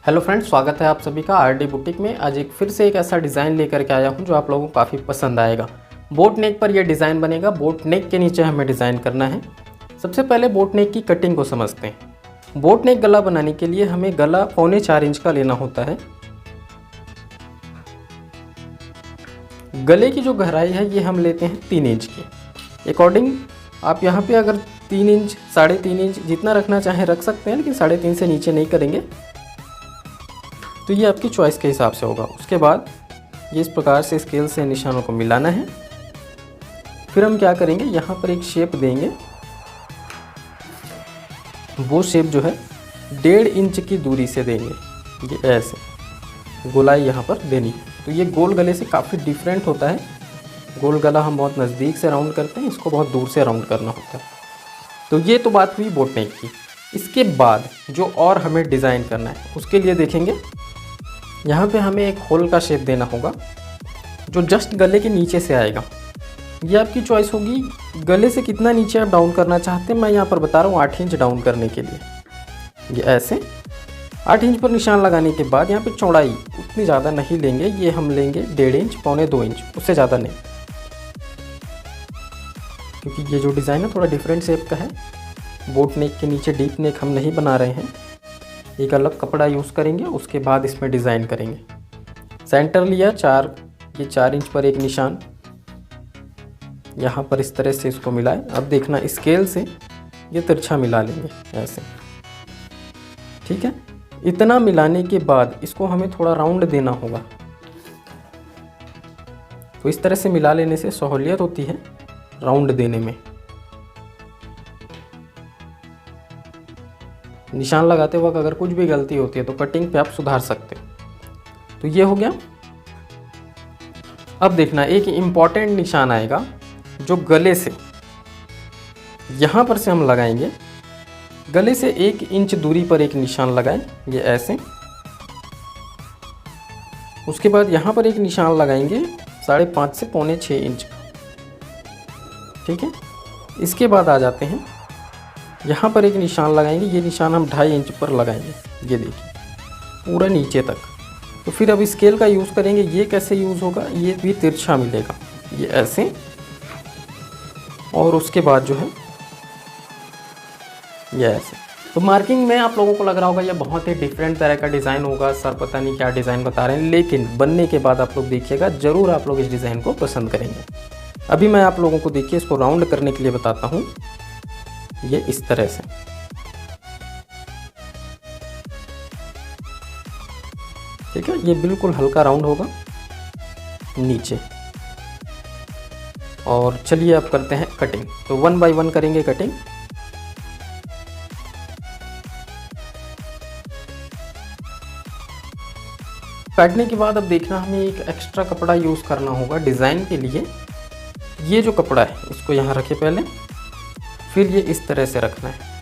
Hello friends, स्वागत है आप सभी का आरडी बुटीक में। आज फिर से एक ऐसा डिज़ाइन लेकर के आया हूं जो आप लोगों को काफ़ी पसंद आएगा। बोट नेक पर यह डिज़ाइन बनेगा। बोट नेक के नीचे हमें डिज़ाइन करना है। सबसे पहले बोट नेक की कटिंग को समझते हैं। बोट नेक गला बनाने के लिए हमें गला 4.25 इंच का लेना होता है। गले की जो गहराई है ये हम लेते हैं 3 इंच की। अकॉर्डिंग आप यहाँ पे अगर 3 इंच 3.5 इंच जितना रखना चाहें रख सकते हैं, लेकिन 3.5 से नीचे नहीं करेंगे। तो ये आपकी चॉइस के हिसाब से होगा। उसके बाद ये इस प्रकार से स्केल से निशानों को मिलाना है। फिर हम क्या करेंगे, यहाँ पर एक शेप देंगे। वो शेप जो है 1.5 इंच की दूरी से देंगे। ये ऐसे गोलाई यहाँ पर देनी है। तो ये गोल गले से काफ़ी डिफरेंट होता है। गोल गला हम बहुत नज़दीक से राउंड करते हैं, इसको बहुत दूर से राउंड करना होता है। तो ये तो बात हुई बोट नेक की। इसके बाद जो और हमें डिज़ाइन करना है उसके लिए देखेंगे, यहाँ पे हमें एक होल का शेप देना होगा जो जस्ट गले के नीचे से आएगा। ये आपकी चॉइस होगी, गले से कितना नीचे आप डाउन करना चाहते हैं। मैं यहाँ पर बता रहा हूँ 8 इंच डाउन करने के लिए। ये ऐसे 8 इंच पर निशान लगाने के बाद यहाँ पे चौड़ाई उतनी ज़्यादा नहीं लेंगे। ये हम लेंगे 1.5 इंच, 1.25-2 इंच, उससे ज़्यादा नहीं, क्योंकि ये जो डिज़ाइन है थोड़ा डिफरेंट शेप का है। बोट नेक के नीचे डीप नेक हम नहीं बना रहे हैं। एक अलग कपड़ा यूज़ करेंगे, उसके बाद इसमें डिज़ाइन करेंगे। सेंटर लिया 4, ये 4 इंच पर एक निशान, यहाँ पर इस तरह से इसको मिलाएं। अब देखना स्केल से ये तिरछा मिला लेंगे ऐसे, ठीक है। इतना मिलाने के बाद इसको हमें थोड़ा राउंड देना होगा। तो इस तरह से मिला लेने से सहूलियत होती है राउंड देने में। निशान लगाते वक्त अगर कुछ भी गलती होती है तो कटिंग पे आप सुधार सकते हो। तो ये हो गया। अब देखना एक इम्पॉर्टेंट निशान आएगा जो गले से यहाँ पर से हम लगाएंगे। गले से 1 इंच दूरी पर एक निशान लगाएं, ये ऐसे। उसके बाद यहाँ पर एक निशान लगाएंगे 5.5 से 6.25 इंच, ठीक है। इसके बाद आ जाते हैं, यहाँ पर एक निशान लगाएंगे। ये निशान हम 2.5 इंच पर लगाएंगे, ये देखिए पूरा नीचे तक। तो फिर अब स्केल का यूज़ करेंगे। ये कैसे यूज़ होगा, ये भी तिरछा मिलेगा, ये ऐसे। और उसके बाद जो है ये ऐसे। तो मार्किंग में आप लोगों को लग रहा होगा ये बहुत ही डिफरेंट तरह का डिज़ाइन होगा, सर पता नहीं क्या डिज़ाइन बता रहे हैं, लेकिन बनने के बाद आप लोग देखिएगा, ज़रूर आप लोग इस डिज़ाइन को पसंद करेंगे। अभी मैं आप लोगों को देखिए इसको राउंड करने के लिए बताता हूँ। ये इस तरह से, ठीक है। ये बिल्कुल हल्का राउंड होगा नीचे। और चलिए अब करते हैं कटिंग। तो 1 बाय 1 करेंगे कटिंग। काटने के बाद अब देखना हमें एक एक्स्ट्रा कपड़ा यूज़ करना होगा डिज़ाइन के लिए। ये जो कपड़ा है इसको यहाँ रखें पहले, फिर ये इस तरह से रखना है।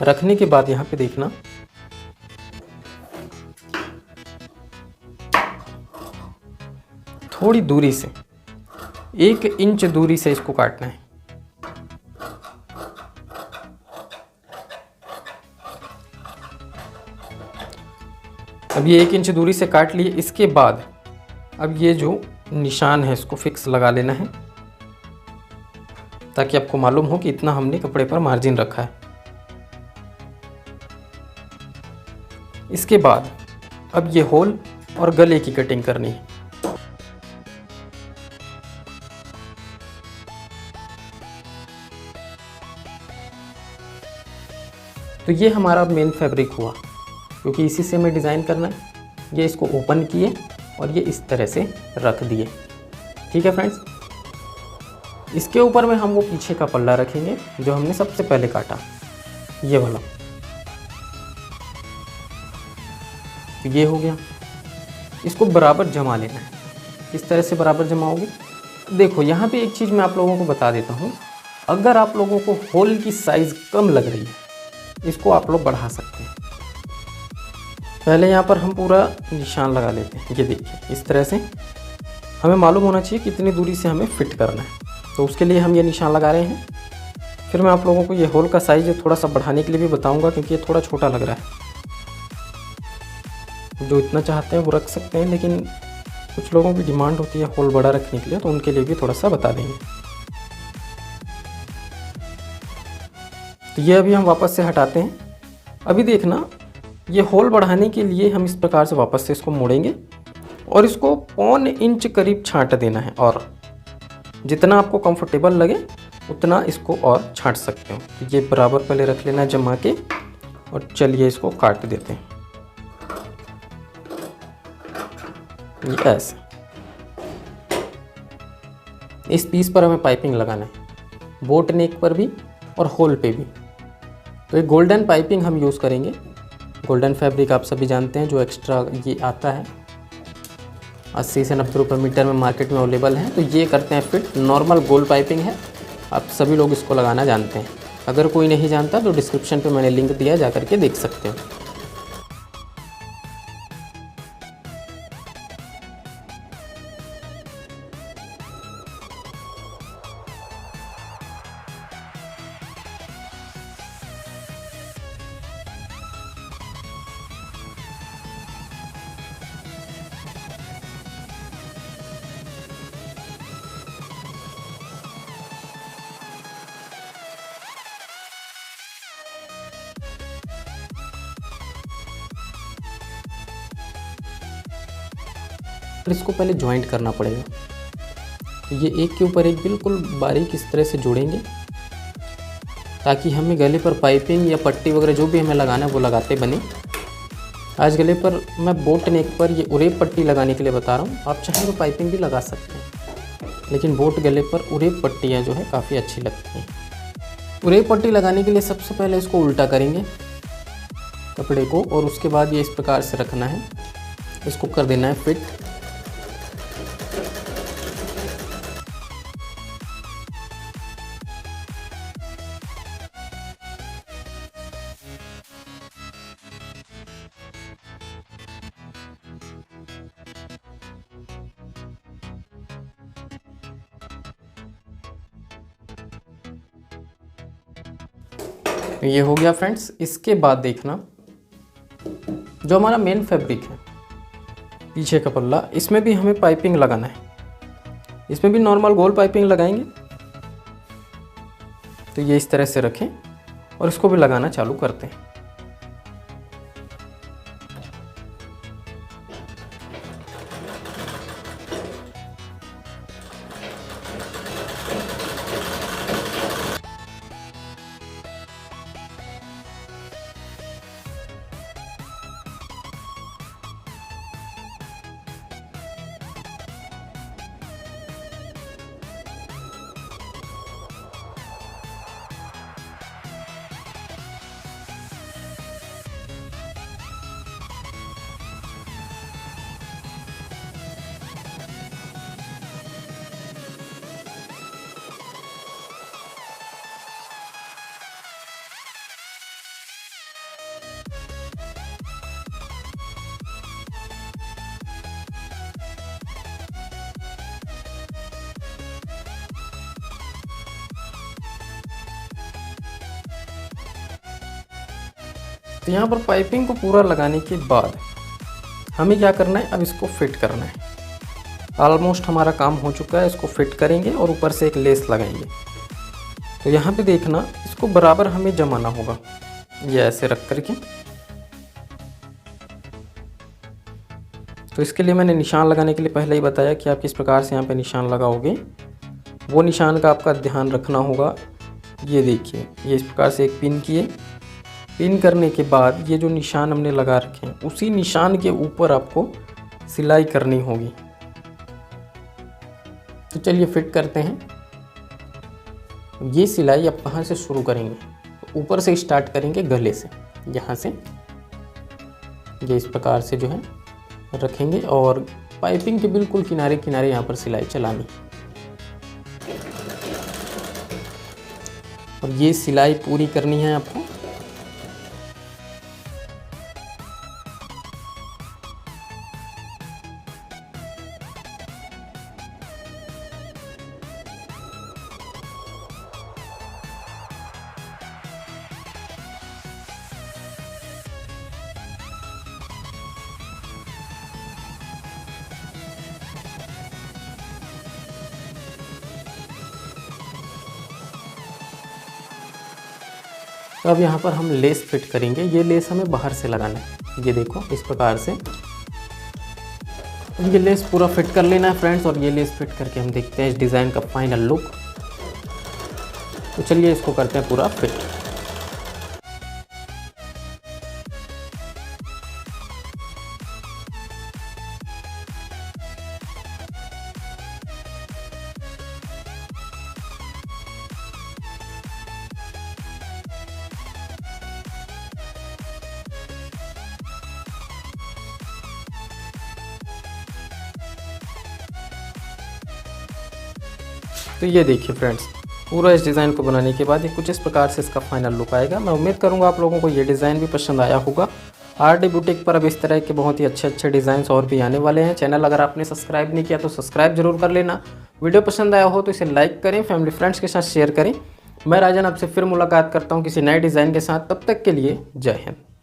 रखने के बाद यहाँ पे देखना थोड़ी दूरी से 1 इंच दूरी से इसको काटना है। अब ये 1 इंच दूरी से काट लिए। इसके बाद अब ये जो निशान है इसको फिक्स लगा लेना है, ताकि आपको मालूम हो कि इतना हमने कपड़े पर मार्जिन रखा है। इसके बाद अब ये होल और गले की कटिंग करनी है। तो ये हमारा मेन फैब्रिक हुआ, क्योंकि इसी से हमें डिज़ाइन करना है। ये इसको ओपन किए और ये इस तरह से रख दिए, ठीक है फ्रेंड्स। इसके ऊपर में हम वो पीछे का पल्ला रखेंगे जो हमने सबसे पहले काटा, ये वाला। तो ये हो गया। इसको बराबर जमा लेना है। किस तरह से बराबर जमाओगे, देखो यहाँ पे एक चीज़ मैं आप लोगों को बता देता हूँ। अगर आप लोगों को होल की साइज़ कम लग रही है, इसको आप लोग बढ़ा सकते हैं। पहले यहाँ पर हम पूरा निशान लगा लेते हैं। ये देखिए इस तरह से हमें मालूम होना चाहिए कितनी दूरी से हमें फिट करना है। तो उसके लिए हम ये निशान लगा रहे हैं। फिर मैं आप लोगों को ये होल का साइज़ थोड़ा सा बढ़ाने के लिए भी बताऊंगा, क्योंकि ये थोड़ा छोटा लग रहा है। जो इतना चाहते हैं वो रख सकते हैं, लेकिन कुछ लोगों की डिमांड होती है होल बड़ा रखने के लिए, तो उनके लिए भी थोड़ा सा बता देंगे। तो ये अभी हम वापस से हटाते हैं। अभी देखना, ये होल बढ़ाने के लिए हम इस प्रकार से वापस से इसको मोड़ेंगे और इसको 1.25 इंच करीब छांट देना है, और जितना आपको कंफर्टेबल लगे उतना इसको और छांट सकते हो। तो ये बराबर पहले रख लेना जमा के, और चलिए इसको काट देते हैं। ये ऐसे इस पीस पर हमें पाइपिंग लगाना है, बोट नेक पर भी और होल पे भी। तो एक गोल्डन पाइपिंग हम यूज़ करेंगे। गोल्डन फैब्रिक आप सभी जानते हैं, जो एक्स्ट्रा ये आता है 80 से 90 रुपये मीटर में मार्केट में अवेलेबल है। तो ये करते हैं फिट, नॉर्मल गोल्ड पाइपिंग है, आप सभी लोग इसको लगाना जानते हैं। अगर कोई नहीं जानता तो डिस्क्रिप्शन पे मैंने लिंक दिया, जा करके देख सकते हो। फिर इसको पहले ज्वाइंट करना पड़ेगा। तो ये एक के ऊपर एक बिल्कुल बारीक इस तरह से जोड़ेंगे, ताकि हमें गले पर पाइपिंग या पट्टी वगैरह जो भी हमें लगाना है वो लगाते बने। आज गले पर मैं बोट नेक पर ये उरेब पट्टी लगाने के लिए बता रहा हूँ, आप चाहें तो पाइपिंग भी लगा सकते हैं, लेकिन बोट गले पर उरेब पट्टियाँ जो है काफ़ी अच्छी लगती हैं। उरेब पट्टी लगाने के लिए सबसे पहले इसको उल्टा करेंगे कपड़े को, और उसके बाद ये इस प्रकार से रखना है, इसको कर देना है फिट। ये हो गया फ्रेंड्स। इसके बाद देखना, जो हमारा मेन फैब्रिक है पीछे का पल्ला, इसमें भी हमें पाइपिंग लगाना है। इसमें भी नॉर्मल गोल पाइपिंग लगाएंगे। तो ये इस तरह से रखें और इसको भी लगाना चालू करते हैं। तो यहाँ पर पाइपिंग को पूरा लगाने के बाद हमें क्या करना है, अब इसको फिट करना है। ऑलमोस्ट हमारा काम हो चुका है। इसको फिट करेंगे और ऊपर से एक लेस लगाएंगे। तो यहाँ पे देखना, इसको बराबर हमें जमाना होगा, ये ऐसे रख करके। तो इसके लिए मैंने निशान लगाने के लिए पहले ही बताया कि आप किस प्रकार से यहाँ पे निशान लगाओगे। वो निशान का आपका ध्यान रखना होगा। ये देखिए, ये इस प्रकार से एक पिन किए। पिन करने के बाद ये जो निशान हमने लगा रखे हैं, उसी निशान के ऊपर आपको सिलाई करनी होगी। तो चलिए फिट करते हैं। ये सिलाई अब कहाँ से शुरू करेंगे, तो ऊपर से स्टार्ट करेंगे, गले से। यहाँ से ये इस प्रकार से जो है रखेंगे और पाइपिंग के बिल्कुल किनारे किनारे यहाँ पर सिलाई चलानी। और ये सिलाई पूरी करनी है आपको। तो अब यहाँ पर हम लेस फिट करेंगे। ये लेस हमें बाहर से लगाना है, ये देखो इस प्रकार से ये लेस पूरा फिट कर लेना है फ्रेंड्स। और ये लेस फिट करके हम देखते हैं इस डिज़ाइन का फाइनल लुक। तो चलिए इसको करते हैं पूरा फिट। तो ये देखिए फ्रेंड्स, पूरा इस डिज़ाइन को बनाने के बाद ये कुछ इस प्रकार से इसका फाइनल लुक आएगा। मैं उम्मीद करूँगा आप लोगों को ये डिज़ाइन भी पसंद आया होगा। आरडी बुटीक पर अब इस तरह के बहुत ही अच्छे डिज़ाइंस और भी आने वाले हैं। चैनल अगर आपने सब्सक्राइब नहीं किया तो सब्सक्राइब जरूर कर लेना। वीडियो पसंद आया हो तो इसे लाइक करें, फैमिली फ्रेंड्स के साथ शेयर करें। मैं राजन आपसे फिर मुलाकात करता हूँ किसी नए डिज़ाइन के साथ। तब तक के लिए जय हिंद।